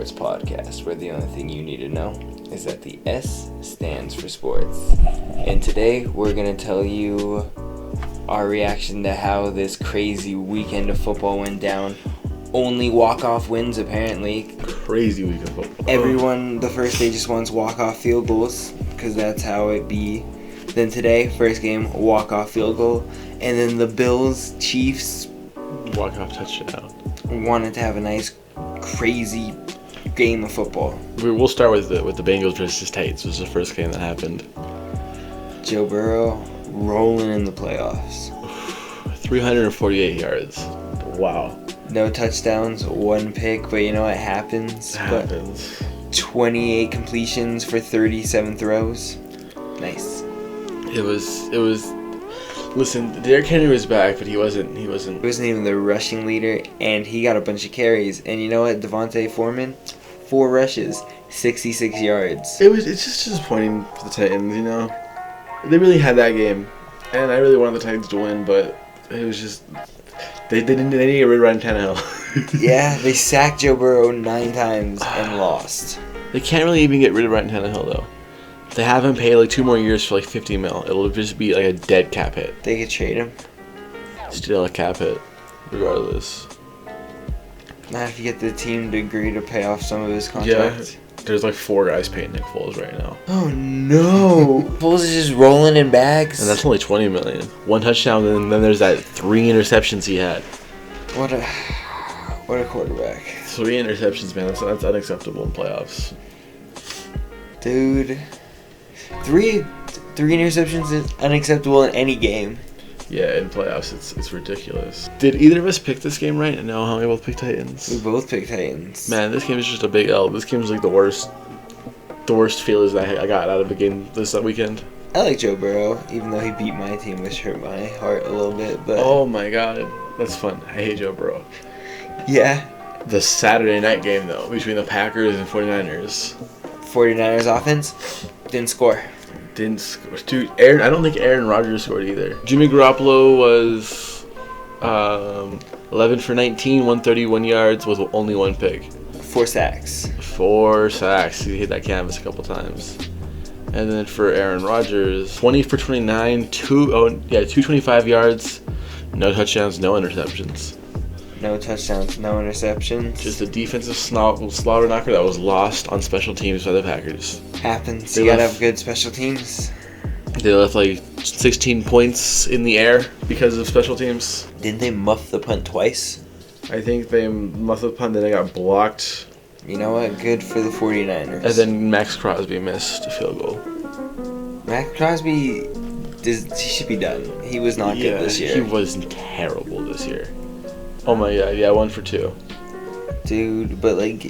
Sports podcast, where the only thing you need to know is that the S stands for sports. And today we're going to tell you our reaction to how this crazy weekend of football went down. Only walk-off wins, apparently. Crazy week of football. Everyone, the first day just wants walk-off field goals, because that's how it be. Then today, first game, walk-off field goal. And then the Bills, Chiefs, walk-off touchdown. Wanted to have a nice, crazy game of football. We'll start with the Bengals versus Titans. This was the first game that happened. Joe Burrow rolling in the playoffs. 348 yards. Wow. No touchdowns, one pick, but you know what happens? It happens. 28 completions for 37 throws. Nice. It was. Listen, Derrick Henry was back, but he wasn't. He wasn't even the rushing leader, and he got a bunch of carries. And you know what? Devontae Foreman, 4 rushes, 66 yards. It's just disappointing for the Titans. You know, they really had that game, and I really wanted the Titans to win, but it was just they need to get rid of Ryan Tannehill. Yeah, they sacked Joe Burrow 9 times and lost. They can't really even get rid of Ryan Tannehill though. They have him pay like 2 more years for like $50 million. It'll just be like a dead cap hit. They could trade him. Still a cap hit, regardless. Not if you get the team to agree to pay off some of his contracts. Yeah, there's like 4 guys paying Nick Foles right now. Oh no! Foles is just rolling in bags. And that's only $20 million. 1 touchdown, and then there's that 3 interceptions he had. What a quarterback. 3 interceptions, man. That's unacceptable in playoffs. Dude. 3 interceptions is unacceptable in any game. Yeah, in playoffs, it's ridiculous. Did either of us pick this game right? No, how we both picked Titans. We both picked Titans. Man, this game is just a big L. This game was like the worst feelings I got out of a game this weekend. I like Joe Burrow, even though he beat my team, which hurt my heart a little bit. But oh my god, that's fun. I hate Joe Burrow. Yeah. The Saturday night game though, between the Packers and 49ers. 49ers offense didn't score. Didn't score. Dude, I don't think Aaron Rodgers scored either. Jimmy Garoppolo was 11 for 19, 131 yards with only 1 pick. 4 sacks. 4 sacks. He hit that canvas a couple times. And then for Aaron Rodgers, 20 for 29, 225 yards, no touchdowns, no interceptions. No touchdowns, no interceptions. Just a defensive slaughter knocker that was lost on special teams by the Packers. Happens. You gotta have good special teams. They left like 16 points in the air because of special teams. Didn't they muff the punt twice? I think they muffed the punt, then they got blocked. You know what? Good for the 49ers. And then Max Crosby missed a field goal. Max Crosby, he should be done. He was not good this year. He was terrible this year. Oh my god, yeah, 1 for 2. Dude, but like,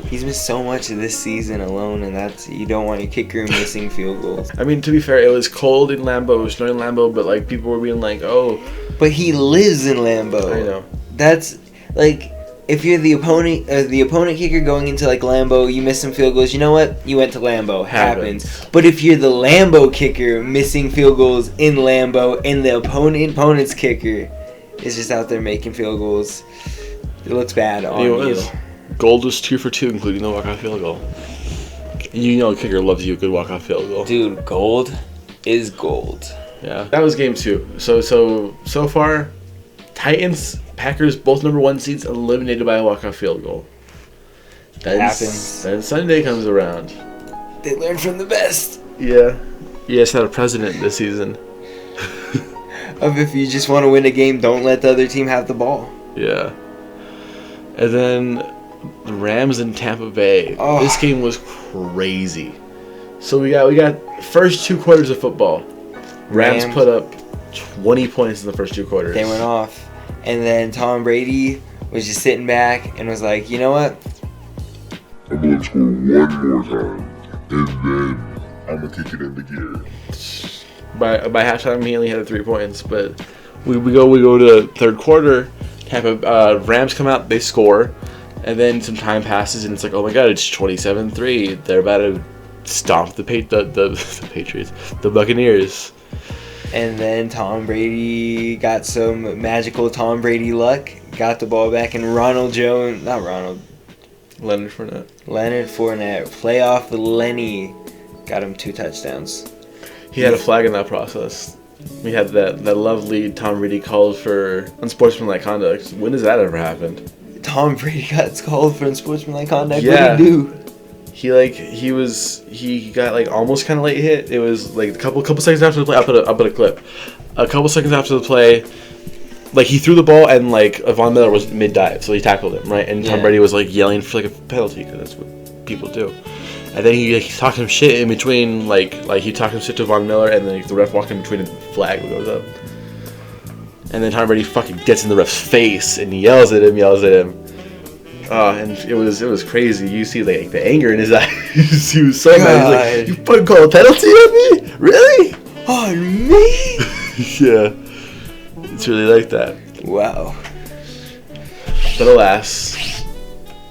he's missed so much of this season alone, and you don't want your kicker missing field goals. I mean, to be fair, it was cold in Lambeau, it was snowing in Lambeau, but like, people were being like, oh. But he lives in Lambeau. I know. That's, like, if you're the opponent kicker going into like Lambeau, you miss some field goals, you know what? You went to Lambeau. Happens. But if you're the Lambeau kicker missing field goals in Lambeau, and the opponent's kicker is just out there making field goals, it looks bad on you. Gold was 2 for 2, including the walk-off field goal. You know, a kicker loves you a good walk-off field goal. Dude, gold is gold. Yeah, that was game 2. So far, Titans, Packers, both number 1 seeds eliminated by a walk-off field goal. Happens. Then Sunday comes around. They learn from the best. Yeah. You guys had a president this season. Of if you just want to win a game, don't let the other team have the ball. Yeah. And then the Rams in Tampa Bay. Oh. This game was crazy. So we got first 2 quarters of football. Rams put up 20 points in the first 2 quarters. They went off. And then Tom Brady was just sitting back and was like, you know what? I'm going to score 1 more time, and then I'm going to kick it into gear. By halftime, he only had 3 points, but we go to third quarter. Tampa Rams come out, they score, and then some time passes, and it's like, oh my god, it's 27-3. They're about to stomp the Patriots, the Buccaneers. And then Tom Brady got some magical Tom Brady luck, got the ball back, and Leonard Fournette. Leonard Fournette, playoff Lenny, got him 2 touchdowns. He had a flag in that process. We had that lovely Tom Brady called for unsportsmanlike conduct. When has that ever happened? Tom Brady got called for unsportsmanlike conduct. Yeah. What did he do? He got like almost kind of late hit. It was like a couple seconds after the play. I'll put a clip. A couple seconds after the play, like he threw the ball and like Von Miller was mid dive, so he tackled him right, and Tom Brady was like yelling for like a penalty because that's what people do. And then he talked him shit in between, like he talked him shit to Von Miller, and then the ref walked in between and the flag goes up. And then Tom Brady fucking gets in the ref's face and yells at him. And it was crazy. You see like the anger in his eyes. He was so mad. He's like, "You fucking call a penalty on me? Really? On me?" Yeah. It's really like that. Wow. But alas,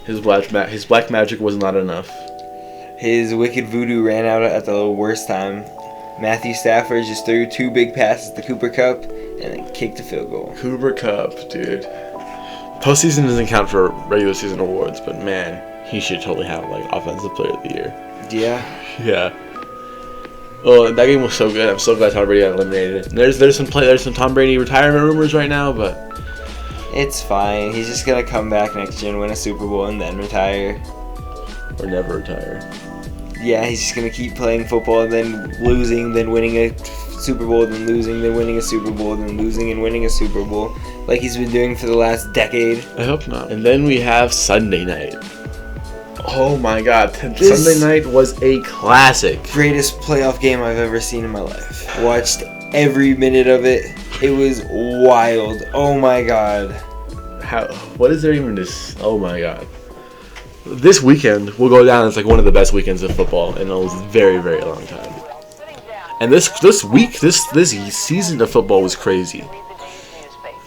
his black magic was not enough. His wicked voodoo ran out at the worst time. Matthew Stafford just threw 2 big passes to Cooper Kupp and then kicked a field goal. Cooper Kupp, dude. Postseason doesn't count for regular season awards, but man, he should totally have like Offensive Player of the Year. Yeah. Yeah. Well, that game was so good. I'm so glad Tom Brady got eliminated. There's some Tom Brady retirement rumors right now, but it's fine. He's just gonna come back next year and win a Super Bowl and then retire. Or never retire. Yeah, he's just gonna keep playing football and then losing, then winning a Super Bowl, then losing, then winning a Super Bowl, then losing and winning a Super Bowl, like he's been doing for the last decade. I hope not. And then we have Sunday night. Oh my God, Sunday night was a classic. Greatest playoff game I've ever seen in my life. Watched every minute of it. It was wild. Oh my God. What is there even this? Oh my God. This weekend will go down as like one of the best weekends of football in a very, very long time. And this season of football was crazy.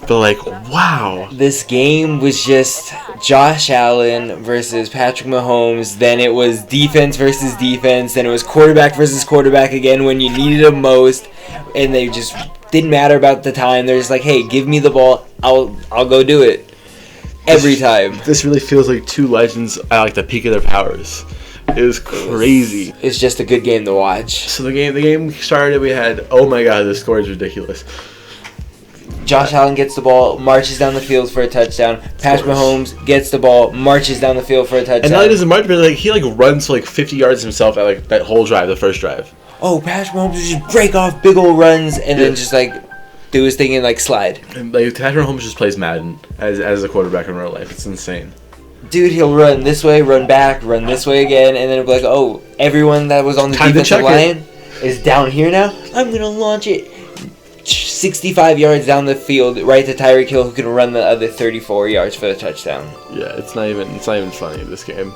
But like, wow. This game was just Josh Allen versus Patrick Mahomes. Then it was defense versus defense. Then it was quarterback versus quarterback again when you needed them most. And they just didn't matter about the time. They're just like, hey, give me the ball. I'll go do it. Every time. This really feels like 2 legends at like the peak of their powers. It was crazy. It's just a good game to watch. So the game started. We had, oh my God, the score is ridiculous. Josh Allen gets the ball, marches down the field for a touchdown. Patrick Mahomes gets the ball, marches down the field for a touchdown. And not only does he march, but like he runs to like 50 yards himself at like that whole drive, the first drive. Oh, Patrick Mahomes would just break off big old runs and then just like do his thing and like slide. And like Patrick Mahomes just plays Madden as a quarterback in real life. It's insane. Dude, he'll run this way, run back, run this way again, and then it'll be like, oh, everyone that was on the defensive line is down here now. I'm gonna launch it 65 yards down the field right to Tyreek Hill, who can run the other 34 yards for the touchdown. Yeah, it's not even funny this game.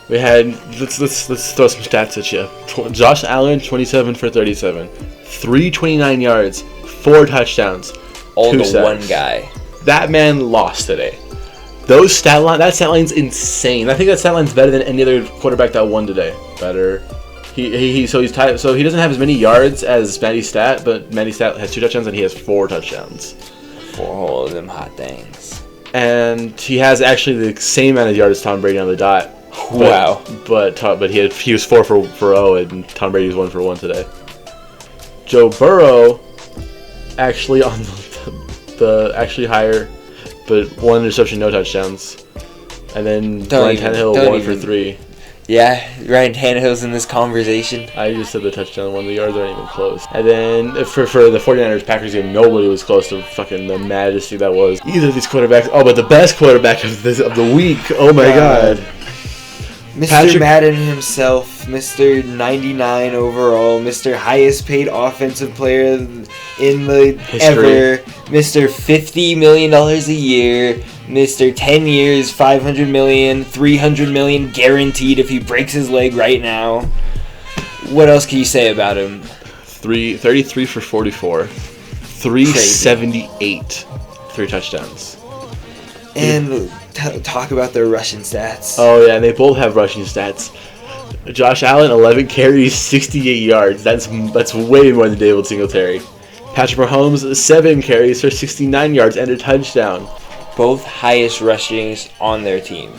We had let's throw some stats at you. Josh Allen 27 for 37, 329 yards, 4 touchdowns, all 2 to sacks. One guy. That man lost today. That stat line's insane. I think that stat line's better than any other quarterback that won today. Better. He's tied. So he doesn't have as many yards as Matty Stat, but Matty Stat has 2 touchdowns and he has 4 touchdowns. 4 of them hot things. And he has actually the same amount of yards as Tom Brady on the dot. Wow. But he was 4 for 0, and Tom Brady was 1 for 1 today. Joe Burrow actually on the actually higher, but 1 interception, no touchdowns. And then Ryan Tannehill 1 for 3. Yeah, Ryan Tannehill's in this conversation. I just said the touchdown one. The yards aren't even close. And then for the 49ers-Packers game, nobody was close to fucking the majesty that was either of these quarterbacks. Oh, but the best quarterback of the week. Oh my God. Mr. Madden himself, Mr. 99 overall, Mr. highest paid offensive player in the ever, Mr. $50 million a year, Mr. 10 years, $500 million, $300 million guaranteed if he breaks his leg right now. What else can you say about him? 33 for 44, 378, 3 touchdowns. And talk about their rushing stats. Oh yeah, they both have rushing stats. Josh Allen 11 carries, 68 yards. That's way more than David Singletary. Patrick Mahomes 7 carries for 69 yards and a touchdown. Both highest rushings on their team.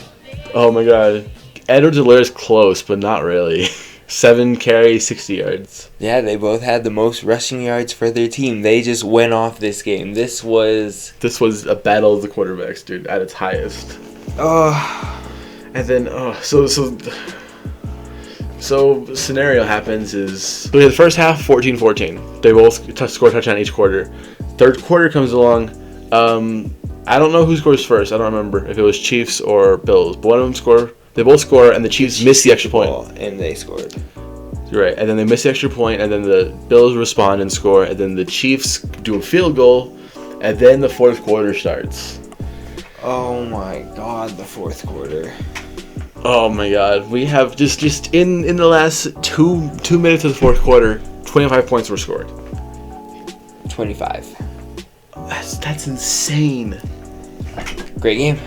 Oh my god. Edwards-Helaire's close, but not really. 7 carries, 60 yards. Yeah, they both had the most rushing yards for their team. They just went off this game. This was a battle of the quarterbacks, dude, at its highest. And then so scenario happens is we had the first half 14-14. They both score a touchdown each quarter. Third quarter comes along. I don't know who scores first. I don't remember if it was Chiefs or Bills. But one of them score. They both score, and the Chiefs miss the extra point. And they scored. You're right. And then they miss the extra point, and then the Bills respond and score, and then the Chiefs do a field goal, and then the fourth quarter starts. Oh my god, the fourth quarter. Oh my god. We have just in the last two minutes of the fourth quarter, 25 points were scored. 25. That's insane. Great game.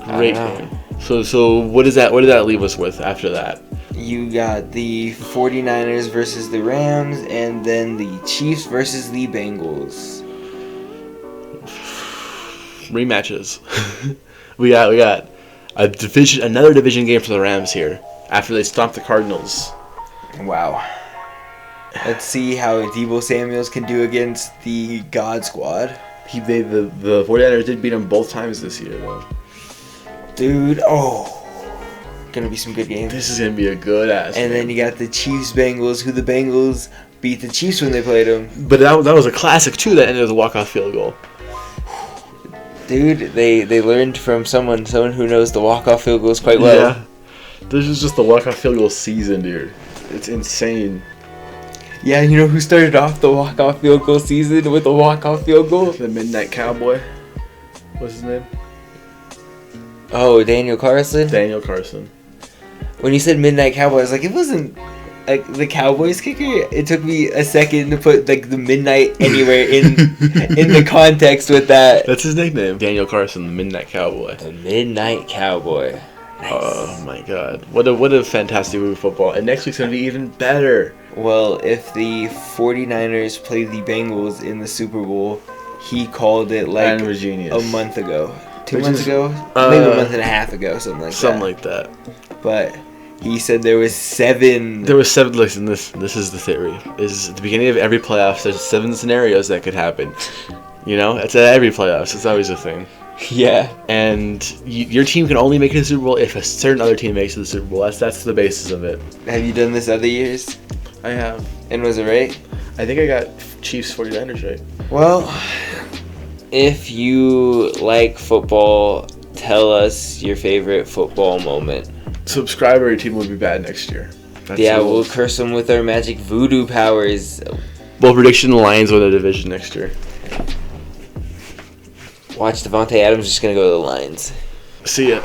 Great game. So what did that leave us with after that? You got the 49ers versus the Rams, and then the Chiefs versus the Bengals. Rematches. we got another division game for the Rams here after they stomped the Cardinals. Wow. Let's see how Deebo Samuels can do against the God Squad. The 49ers did beat them both times this year, though. Dude, gonna be some good games. This is gonna be a good ass. And then you got the Chiefs Bengals, who the Bengals beat the Chiefs when they played them. But that was a classic too. That ended with a walk-off field goal. Dude, they learned from someone who knows the walk-off field goals quite well. Yeah, this is just the walk-off field goal season, dude. It's insane. Yeah, you know who started off the walk-off field goal season with a walk-off field goal? The Midnight Cowboy. What's his name? Oh, Daniel Carson? Daniel Carson. When you said Midnight Cowboy, I was like, it wasn't like the Cowboys kicker. It took me a second to put like the Midnight anywhere in the context with that. That's his nickname. Daniel Carson, the Midnight Cowboy. The Midnight Cowboy. Nice. Oh my god. What a fantastic week of football. And next week's gonna be even better. Well, if the 49ers play the Bengals in the Super Bowl, he called it like a month ago. 2 months ago? Maybe a month and a half ago, something like that. But he said there was 7. Listen, this is the theory. Is at the beginning of every playoffs, there's 7 scenarios that could happen. You know? It's at every playoffs. It's always a thing. Yeah. And your team can only make it to the Super Bowl if a certain other team makes it to the Super Bowl. That's the basis of it. Have you done this other years? I have. And was it right? I think I got Chiefs 49ers right. Well, if you like football, tell us your favorite football moment. Subscribe or your team will be bad next year. We'll curse them with our magic voodoo powers. Well, prediction: the Lions win the division next year. Watch Devontae Adams just gonna go to the Lions. See ya.